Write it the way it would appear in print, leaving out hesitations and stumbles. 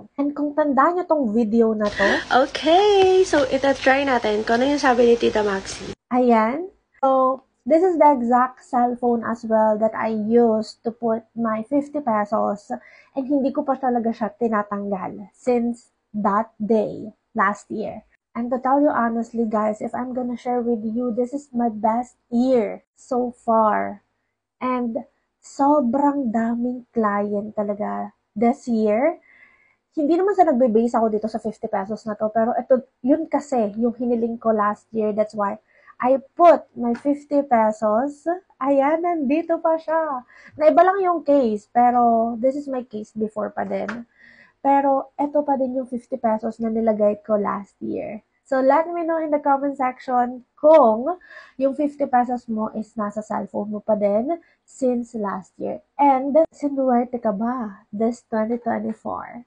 cellphone. And kung tanda nyo tong video na to, Okay, so ita-try natin kung ano yung sabi ni Tita Maxi. ayan. So, this is the exact cellphone as well that I used to put my 50 pesos and hindi ko pa talaga siya tinatanggal since that day last year. And to tell you honestly, guys, if I'm gonna share with you, this is my best year so far. And sobrang daming client talaga this year. Hindi naman sa nagbe-base ako dito sa 50 pesos na to, pero ito, yun kasi yung hiniling ko last year. That's why I put my 50 pesos. Ayan, nandito pa siya. Naiba lang yung case, pero this is my case before pa din. Pero ito pa din yung 50 pesos na nilagay ko last year. So let me know in the comment section kung yung 50 pesos mo is nasa cellphone mo pa din since last year. And sinuwerte ka ba this 2024?